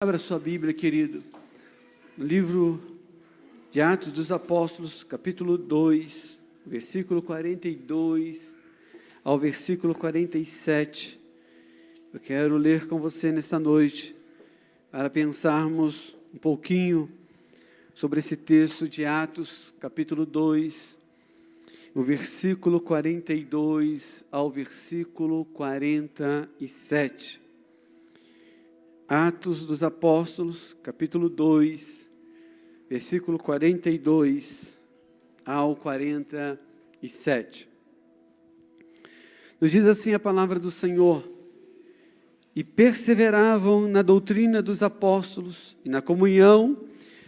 Abra sua Bíblia, querido, no livro de Atos dos Apóstolos, capítulo 2, versículo 42 ao versículo 47. Eu quero ler com você nesta noite, para pensarmos um pouquinho sobre esse texto de Atos, capítulo 2, o versículo 42 ao versículo 47. Atos dos Apóstolos, capítulo 2, versículo 42 ao 47. Nos diz assim a palavra do Senhor: e perseveravam na doutrina dos apóstolos, e na comunhão,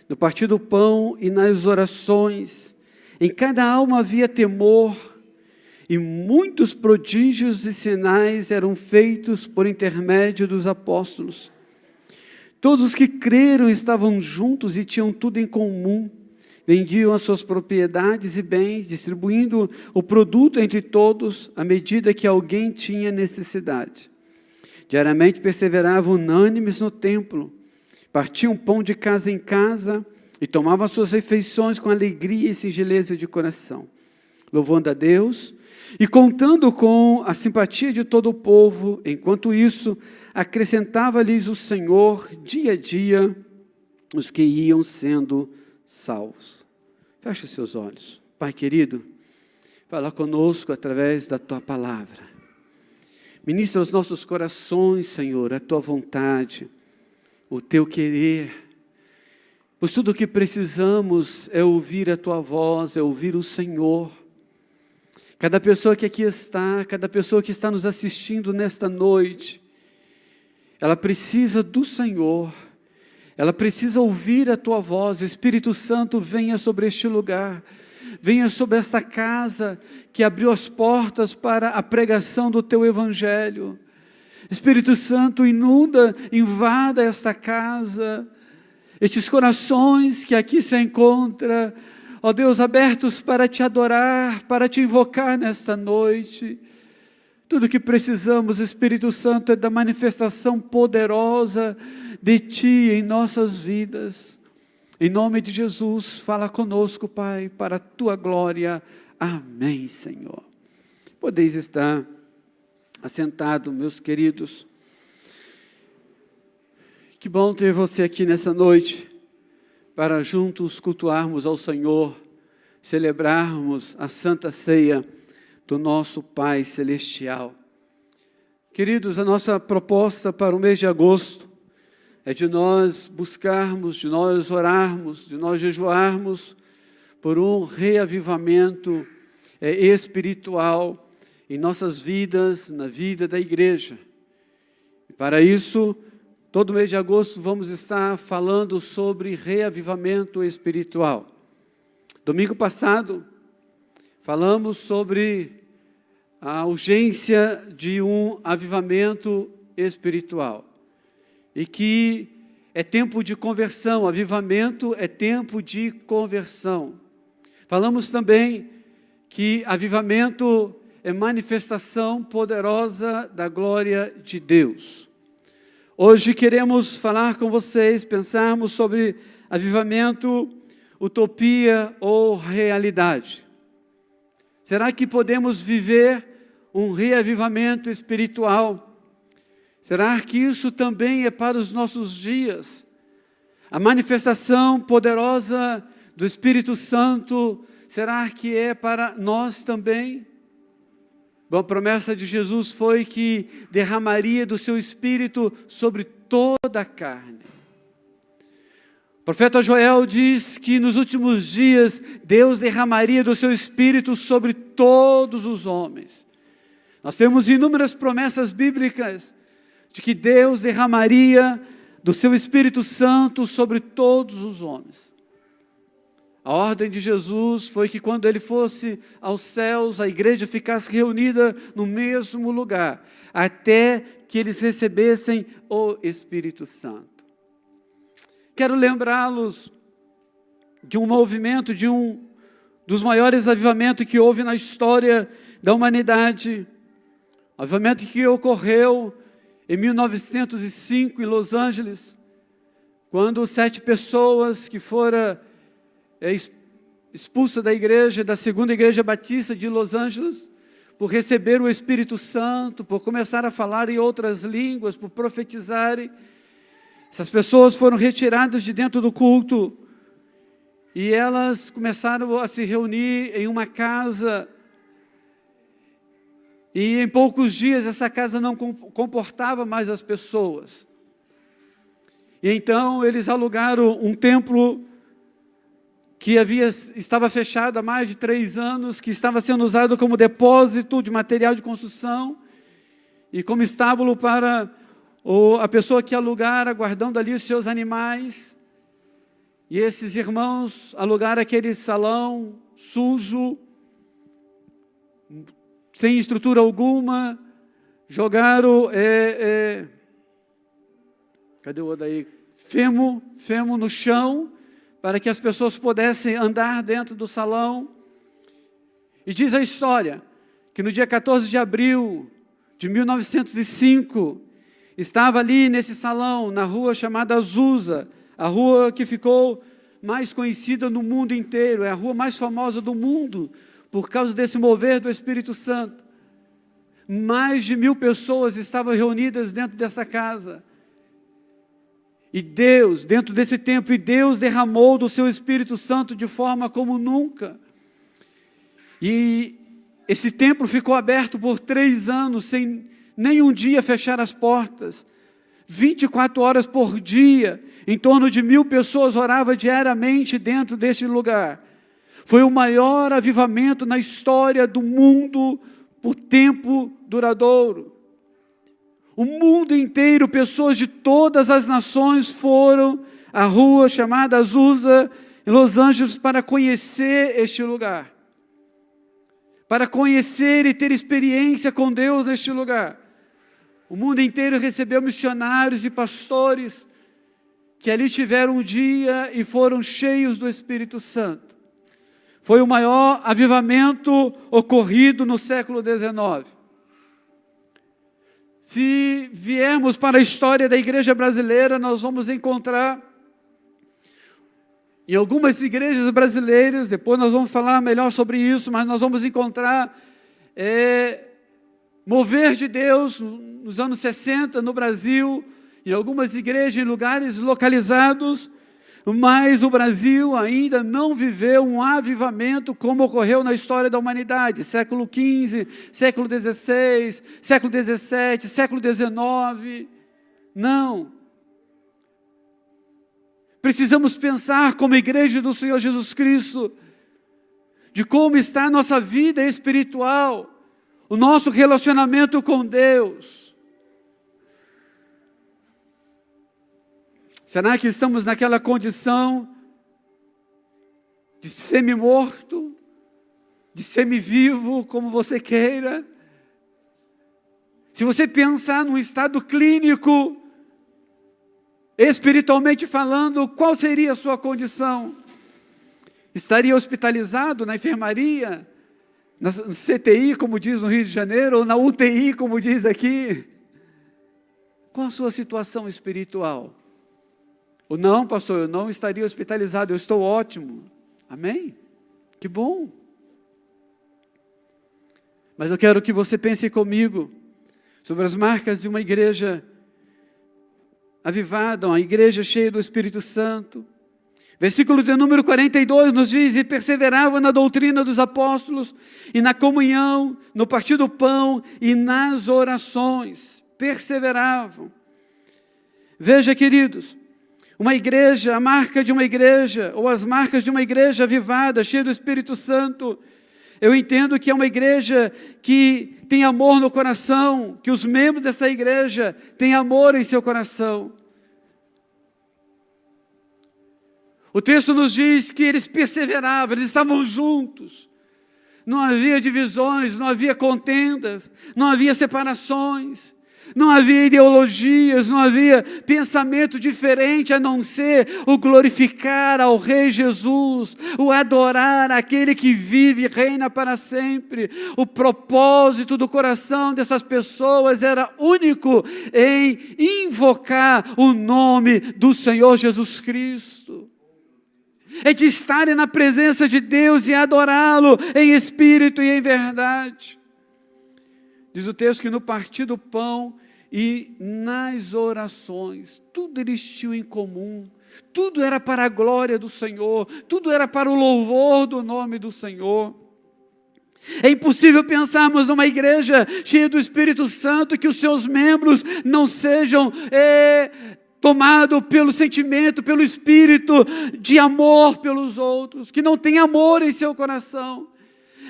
no partir do pão e nas orações. Em cada alma havia temor, e muitos prodígios e sinais eram feitos por intermédio dos apóstolos. Todos os que creram estavam juntos e tinham tudo em comum. Vendiam as suas propriedades e bens, distribuindo o produto entre todos, à medida que alguém tinha necessidade. Diariamente perseveravam unânimes no templo, partiam pão de casa em casa e tomavam as suas refeições com alegria e singeleza de coração, louvando a Deus e contando com a simpatia de todo o povo. Enquanto isso, acrescentava-lhes o Senhor, dia a dia, os que iam sendo salvos. Feche seus olhos. Pai querido, fala conosco através da Tua palavra. Ministra aos nossos corações, Senhor, a Tua vontade, o Teu querer. Pois tudo o que precisamos é ouvir a Tua voz, é ouvir o Senhor. Cada pessoa que aqui está, cada pessoa que está nos assistindo nesta noite, ela precisa do Senhor, ela precisa ouvir a Tua voz. Espírito Santo, venha sobre este lugar, venha sobre esta casa que abriu as portas para a pregação do Teu Evangelho. Espírito Santo, invada esta casa, estes corações que aqui se encontram, ó Deus, abertos para Te adorar, para Te invocar nesta noite. Tudo que precisamos, Espírito Santo, é da manifestação poderosa de Ti em nossas vidas. Em nome de Jesus, fala conosco, Pai, para a Tua glória. Amém, Senhor. Podeis estar assentados, meus queridos. Que bom ter você aqui nessa noite, para juntos cultuarmos ao Senhor, celebrarmos a Santa Ceia do nosso Pai Celestial. Queridos, a nossa proposta para o mês de agosto é de nós buscarmos, de nós orarmos, de nós jejuarmos por um reavivamento espiritual em nossas vidas, na vida da igreja. E para isso, todo mês de agosto vamos estar falando sobre reavivamento espiritual. Domingo passado, falamos sobre a urgência de um avivamento espiritual. E que é tempo de conversão, avivamento é tempo de conversão. Falamos também que avivamento é manifestação poderosa da glória de Deus. Hoje queremos falar com vocês, pensarmos sobre avivamento, utopia ou realidade. Será que podemos viver um reavivamento espiritual? Será que isso também é para os nossos dias? A manifestação poderosa do Espírito Santo, será que é para nós também? Bom, a promessa de Jesus foi que derramaria do seu Espírito sobre toda a carne. O profeta Joel diz que nos últimos dias Deus derramaria do seu Espírito sobre todos os homens. Nós temos inúmeras promessas bíblicas de que Deus derramaria do seu Espírito Santo sobre todos os homens. A ordem de Jesus foi que quando Ele fosse aos céus, a igreja ficasse reunida no mesmo lugar, até que eles recebessem o Espírito Santo. Quero lembrá-los de um movimento, de um dos maiores avivamentos que houve na história da humanidade. Avivamento que ocorreu em 1905 em Los Angeles, quando 7 pessoas que foram expulsas da igreja, da segunda igreja batista de Los Angeles, por receber o Espírito Santo, por começar a falar em outras línguas, por profetizarem, essas pessoas foram retiradas de dentro do culto, e elas começaram a se reunir em uma casa, e em poucos dias essa casa não comportava mais as pessoas. E então eles alugaram um templo que estava fechado há mais de 3 anos, que estava sendo usado como depósito de material de construção, e como estábulo para a pessoa que alugara, guardando ali os seus animais. E esses irmãos alugaram aquele salão sujo, sem estrutura alguma, jogaram, cadê o outro aí? Femo no chão, para que as pessoas pudessem andar dentro do salão. E diz a história, que no dia 14 de abril de 1905, estava ali nesse salão, na rua chamada Azusa, a rua que ficou mais conhecida no mundo inteiro, é a rua mais famosa do mundo, por causa desse mover do Espírito Santo. Mais de 1000 pessoas estavam reunidas dentro dessa casa. E Deus, dentro desse templo, Deus derramou do seu Espírito Santo de forma como nunca. E esse templo ficou aberto por 3 anos, sem nenhum dia fechar as portas. 24 horas por dia, em torno de 1000 pessoas oravam diariamente dentro deste lugar. Foi o maior avivamento na história do mundo por tempo duradouro. O mundo inteiro, pessoas de todas as nações foram à rua chamada Azusa, em Los Angeles, para conhecer este lugar. Para conhecer e ter experiência com Deus neste lugar. O mundo inteiro recebeu missionários e pastores que ali tiveram um dia e foram cheios do Espírito Santo. Foi o maior avivamento ocorrido no século XIX. Se viermos para a história da igreja brasileira, nós vamos encontrar em algumas igrejas brasileiras, depois nós vamos falar melhor sobre isso, mas nós vamos encontrar mover de Deus nos anos 60 no Brasil, em algumas igrejas em lugares localizados, mas o Brasil ainda não viveu um avivamento como ocorreu na história da humanidade, século XV, século XVI, século XVII, século XIX, não. Precisamos pensar como igreja do Senhor Jesus Cristo, de como está a nossa vida espiritual, o nosso relacionamento com Deus. Será que estamos naquela condição de semi-morto, de semi-vivo, como você queira? Se você pensar num estado clínico, espiritualmente falando, qual seria a sua condição? Estaria hospitalizado na enfermaria, na CTI, como diz no Rio de Janeiro, ou na UTI, como diz aqui? Qual a sua situação espiritual? Ou não, pastor, eu não estaria hospitalizado, eu estou ótimo. Amém? Que bom. Mas eu quero que você pense comigo sobre as marcas de uma igreja avivada, uma igreja cheia do Espírito Santo. Versículo de número 42 nos diz: e perseveravam na doutrina dos apóstolos, e na comunhão, no partir do pão e nas orações. Perseveravam. Veja, queridos, uma igreja, a marca de uma igreja, ou as marcas de uma igreja avivada, cheia do Espírito Santo, eu entendo que é uma igreja que tem amor no coração, que os membros dessa igreja têm amor em seu coração. O texto nos diz que eles perseveravam, eles estavam juntos, não havia divisões, não havia contendas, não havia separações, Não havia ideologias, não havia pensamento diferente a não ser o glorificar ao Rei Jesus, o adorar aquele que vive e reina para sempre. O propósito do coração dessas pessoas era único em invocar o nome do Senhor Jesus Cristo. É de estarem na presença de Deus e adorá-lo em espírito e em verdade. Diz o texto que no partir do pão e nas orações, tudo eles tinham em comum, tudo era para a glória do Senhor, tudo era para o louvor do nome do Senhor. É impossível pensarmos numa igreja cheia do Espírito Santo que os seus membros não sejam tomados pelo sentimento, pelo espírito de amor pelos outros, que não tem amor em seu coração.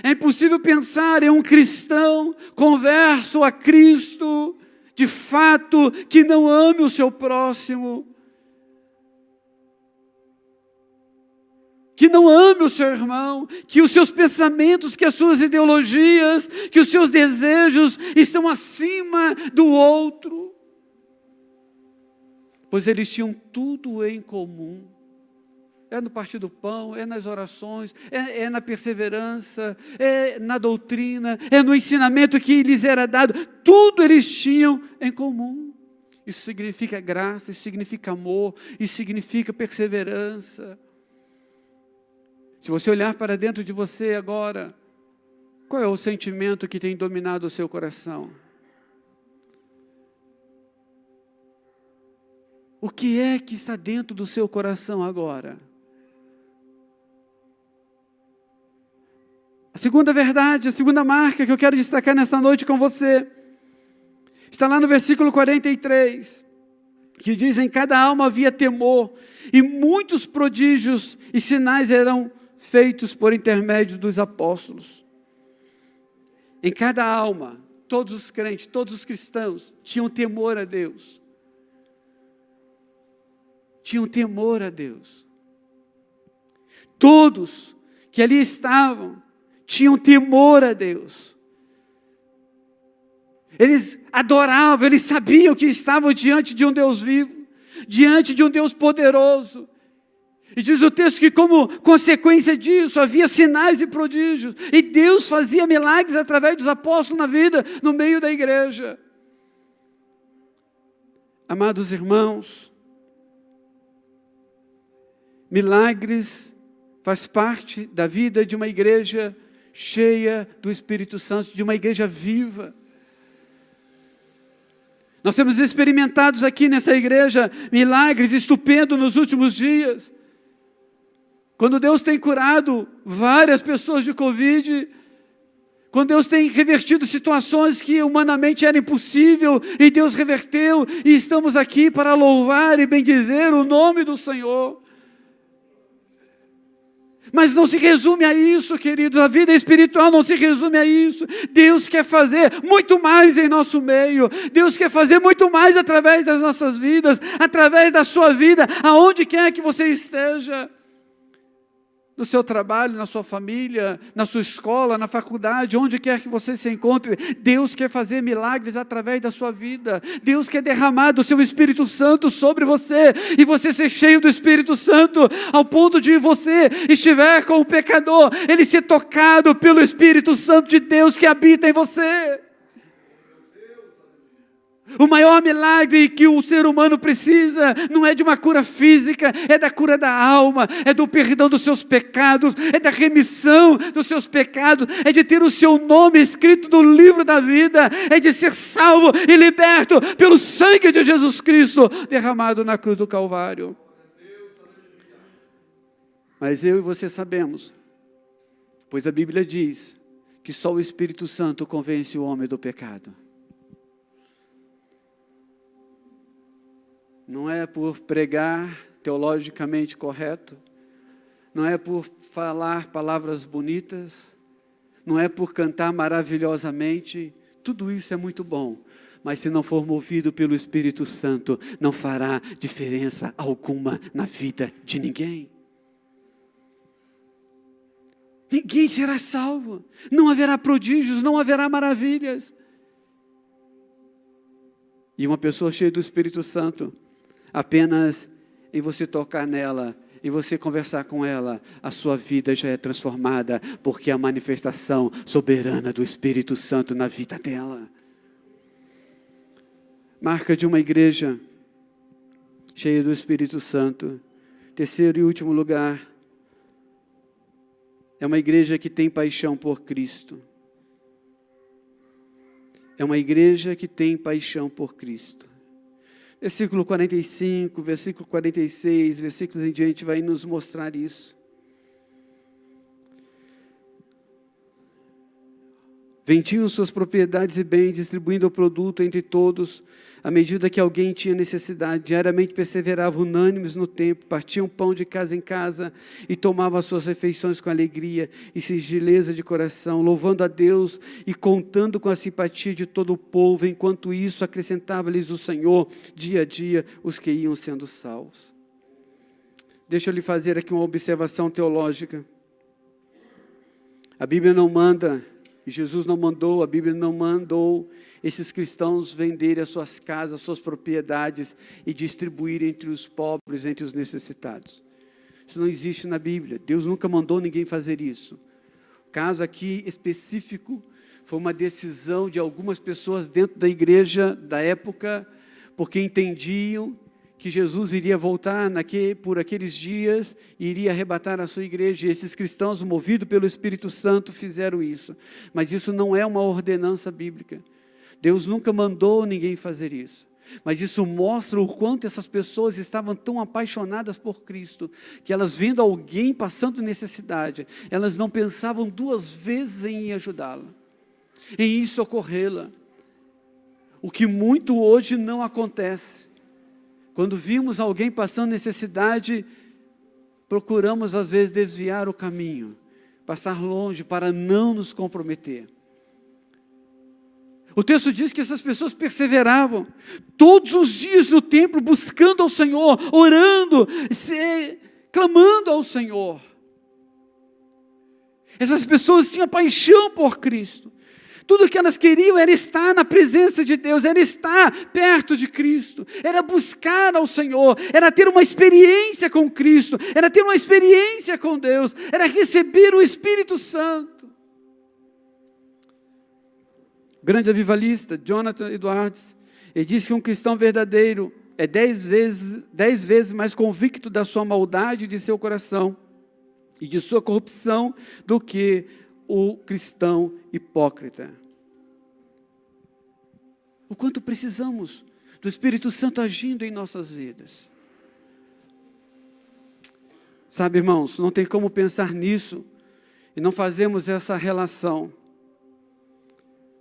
É impossível pensar em um cristão converso a Cristo, de fato, que não ame o seu próximo, que não ame o seu irmão, que os seus pensamentos, que as suas ideologias, que os seus desejos estão acima do outro, pois eles tinham tudo em comum. É no partir do pão, é nas orações, é na perseverança, é na doutrina, é no ensinamento que lhes era dado. Tudo eles tinham em comum. Isso significa graça, isso significa amor, isso significa perseverança. Se você olhar para dentro de você agora, qual é o sentimento que tem dominado o seu coração? O que é que está dentro do seu coração agora? A segunda verdade, a segunda marca que eu quero destacar nesta noite com você, está lá no versículo 43, que diz: em cada alma havia temor, e muitos prodígios e sinais eram feitos por intermédio dos apóstolos. Em cada alma, todos os crentes, todos os cristãos tinham temor a Deus. Tinham temor a Deus. Todos que ali estavam tinham temor a Deus. Eles adoravam, eles sabiam que estavam diante de um Deus vivo, diante de um Deus poderoso. E diz o texto que, como consequência disso, havia sinais e prodígios, e Deus fazia milagres através dos apóstolos na vida, no meio da igreja. Amados irmãos, milagres faz parte da vida de uma igreja cheia do Espírito Santo, de uma igreja viva. Nós temos experimentado aqui nessa igreja milagres estupendos nos últimos dias. Quando Deus tem curado várias pessoas de Covid, quando Deus tem revertido situações que humanamente era impossível, e Deus reverteu, e estamos aqui para louvar e bendizer o nome do Senhor. Mas não se resume a isso, queridos, a vida espiritual não se resume a isso. Deus quer fazer muito mais em nosso meio, Deus quer fazer muito mais através das nossas vidas, através da sua vida, aonde quer que você esteja. No seu trabalho, na sua família, na sua escola, na faculdade, onde quer que você se encontre, Deus quer fazer milagres através da sua vida. Deus quer derramar do seu Espírito Santo sobre você, e você ser cheio do Espírito Santo, ao ponto de você estiver com o pecador, ele ser tocado pelo Espírito Santo de Deus que habita em você. O maior milagre que o ser humano precisa não é de uma cura física, é da cura da alma, é do perdão dos seus pecados, é da remissão dos seus pecados, é de ter o seu nome escrito no livro da vida, é de ser salvo e liberto pelo sangue de Jesus Cristo derramado na cruz do Calvário. Mas eu e você sabemos, pois a Bíblia diz que só o Espírito Santo convence o homem do pecado. Não é por pregar teologicamente correto, não é por falar palavras bonitas, não é por cantar maravilhosamente, tudo isso é muito bom, mas se não for movido pelo Espírito Santo, não fará diferença alguma na vida de ninguém. Ninguém será salvo, não haverá prodígios, não haverá maravilhas. E uma pessoa cheia do Espírito Santo, apenas em você tocar nela, e você conversar com ela, a sua vida já é transformada, porque é a manifestação soberana do Espírito Santo na vida dela. Marca de uma igreja cheia do Espírito Santo. Terceiro e último lugar, é uma igreja que tem paixão por Cristo. É uma igreja que tem paixão por Cristo. Versículo 45, versículo 46, versículos em diante vai nos mostrar isso. Vendiam suas propriedades e bens, distribuindo o produto entre todos, à medida que alguém tinha necessidade. Diariamente perseveravam unânimes no templo, partiam pão de casa em casa e tomavam as suas refeições com alegria e singeleza de coração, louvando a Deus e contando com a simpatia de todo o povo. Enquanto isso, acrescentava-lhes o Senhor, dia a dia, os que iam sendo salvos. Deixa eu lhe fazer aqui uma observação teológica. A Bíblia não manda... Jesus não mandou, a Bíblia não mandou esses cristãos venderem as suas casas, as suas propriedades e distribuírem entre os pobres, entre os necessitados. Isso não existe na Bíblia. Deus nunca mandou ninguém fazer isso. O caso aqui específico foi uma decisão de algumas pessoas dentro da igreja da época, porque entendiam que Jesus iria voltar por aqueles dias e iria arrebatar a sua igreja. E esses cristãos, movidos pelo Espírito Santo, fizeram isso. Mas isso não é uma ordenança bíblica. Deus nunca mandou ninguém fazer isso. Mas isso mostra o quanto essas pessoas estavam tão apaixonadas por Cristo, que elas vendo alguém passando necessidade, elas não pensavam duas vezes em ajudá-la, em socorrê-la. O que muito hoje não acontece. Quando vimos alguém passando necessidade, procuramos às vezes desviar o caminho, passar longe para não nos comprometer. O texto diz que essas pessoas perseveravam todos os dias no templo, buscando ao Senhor, orando, clamando ao Senhor. Essas pessoas tinham paixão por Cristo. Tudo o que elas queriam era estar na presença de Deus, era estar perto de Cristo, era buscar ao Senhor, era ter uma experiência com Cristo, era ter uma experiência com Deus, era receber o Espírito Santo. O grande avivalista, Jonathan Edwards, ele disse que um cristão verdadeiro é 10 vezes mais convicto da sua maldade de seu coração e de sua corrupção do que o cristão hipócrita. O quanto precisamos do Espírito Santo agindo em nossas vidas. Sabe, irmãos, não tem como pensar nisso e não fazemos essa relação.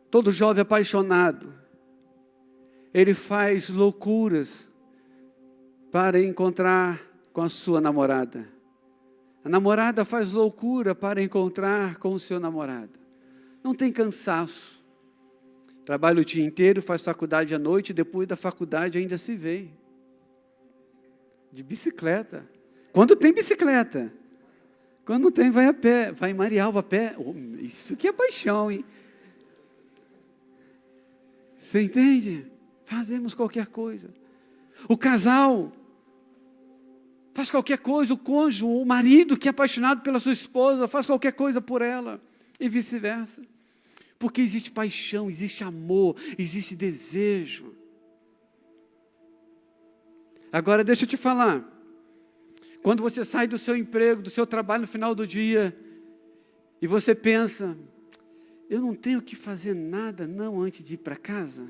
Todo jovem apaixonado, ele faz loucuras para encontrar com a sua namorada. A namorada faz loucura para encontrar com o seu namorado. Não tem cansaço. Trabalha o dia inteiro, faz faculdade à noite, depois da faculdade ainda se vê. De bicicleta. Quando tem bicicleta. Quando não tem, vai a pé. Vai em Marialva a pé. Oh, isso que é paixão, hein? Você entende? Fazemos qualquer coisa. O casal faz qualquer coisa, o cônjuge, o marido que é apaixonado pela sua esposa, faz qualquer coisa por ela, e vice-versa. Porque existe paixão, existe amor, existe desejo. Agora deixa eu te falar, quando você sai do seu emprego, do seu trabalho no final do dia, e você pensa, eu não tenho que fazer nada não antes de ir para casa,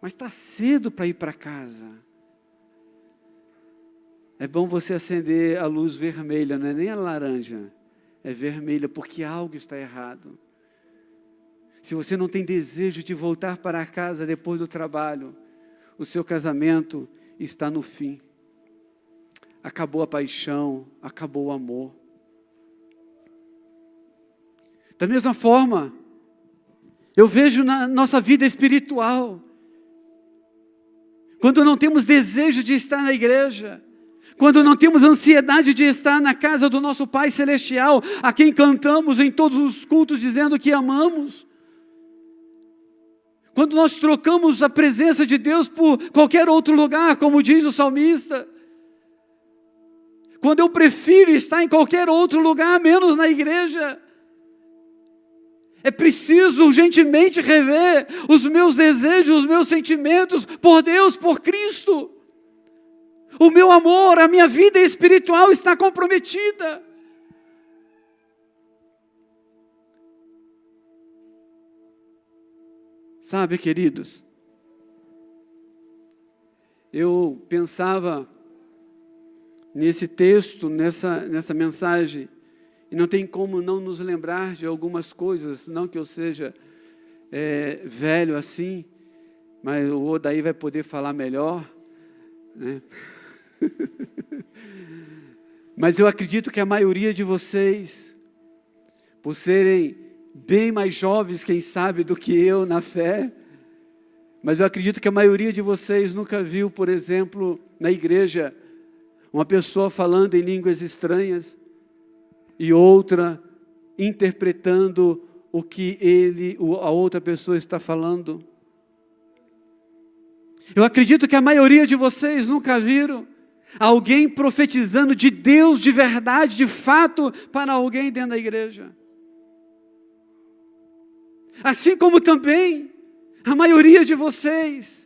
mas está cedo para ir para casa. É bom você acender a luz vermelha, não é nem a laranja, é vermelha, porque algo está errado. Se você não tem desejo de voltar para casa depois do trabalho, o seu casamento está no fim. Acabou a paixão, acabou o amor. Da mesma forma, eu vejo na nossa vida espiritual, quando não temos desejo de estar na igreja, quando não temos ansiedade de estar na casa do nosso Pai Celestial, a quem cantamos em todos os cultos dizendo que amamos, Quando nós trocamos a presença de Deus por qualquer outro lugar, como diz o salmista. Quando eu prefiro estar em qualquer outro lugar, menos na igreja. É preciso urgentemente rever os meus desejos, os meus sentimentos por Deus, por Cristo. O meu amor, a minha vida espiritual está comprometida. Sabe, queridos, eu pensava nesse texto, nessa mensagem, e não tem como não nos lembrar de algumas coisas, não que eu seja velho assim, mas o Odaí vai poder falar melhor, né? Mas eu acredito que a maioria de vocês, por serem bem mais jovens, quem sabe, do que eu na fé, mas eu acredito que a maioria de vocês nunca viu, por exemplo, na igreja, uma pessoa falando em línguas estranhas e outra interpretando o que a outra pessoa está falando. Eu acredito que a maioria de vocês nunca viram alguém profetizando de Deus de verdade, de fato, para alguém dentro da igreja. Assim como também a maioria de vocês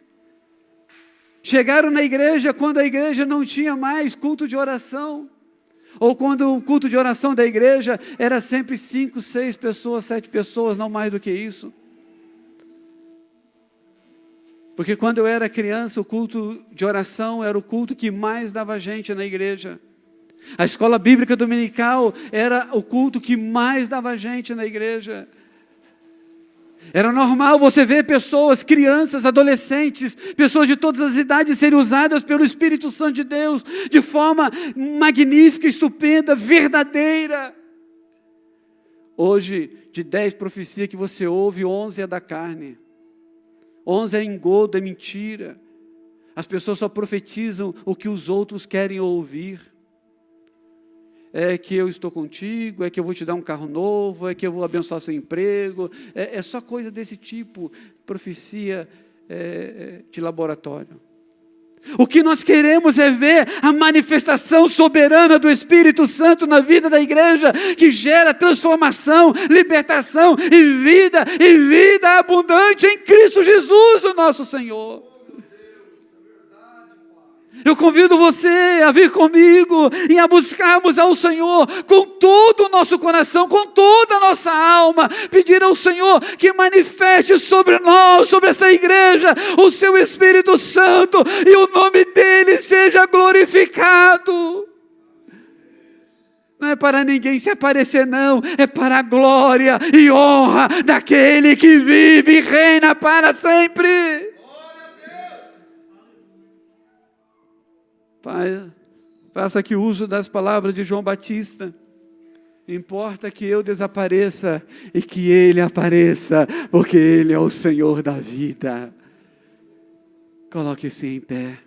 chegaram na igreja quando a igreja não tinha mais culto de oração, ou quando o culto de oração da igreja era sempre 5, 6 pessoas, 7 pessoas, não mais do que isso. Porque quando eu era criança, o culto de oração era o culto que mais dava gente na igreja. A escola bíblica dominical era o culto que mais dava gente na igreja. Era normal você ver pessoas, crianças, adolescentes, pessoas de todas as idades serem usadas pelo Espírito Santo de Deus de forma magnífica, estupenda, verdadeira. Hoje, de 10 profecias que você ouve, 11 é da carne. 11 é engodo, é mentira. As pessoas só profetizam o que os outros querem ouvir. É que eu estou contigo, é que eu vou te dar um carro novo, é que eu vou abençoar seu emprego. É só coisa desse tipo, profecia de laboratório. O que nós queremos é ver a manifestação soberana do Espírito Santo na vida da igreja, que gera transformação, libertação e vida abundante em Cristo Jesus, o nosso Senhor. Eu convido você a vir comigo e a buscarmos ao Senhor com todo o nosso coração, com toda a nossa alma, pedir ao Senhor que manifeste sobre nós, sobre essa igreja, o seu Espírito Santo e o nome dele seja glorificado. Não é para ninguém se aparecer, não, é para a glória e honra daquele que vive e reina para sempre. Pai, faça aqui uso das palavras de João Batista. Importa que eu desapareça e que Ele apareça, porque Ele é o Senhor da vida. Coloque-se em pé.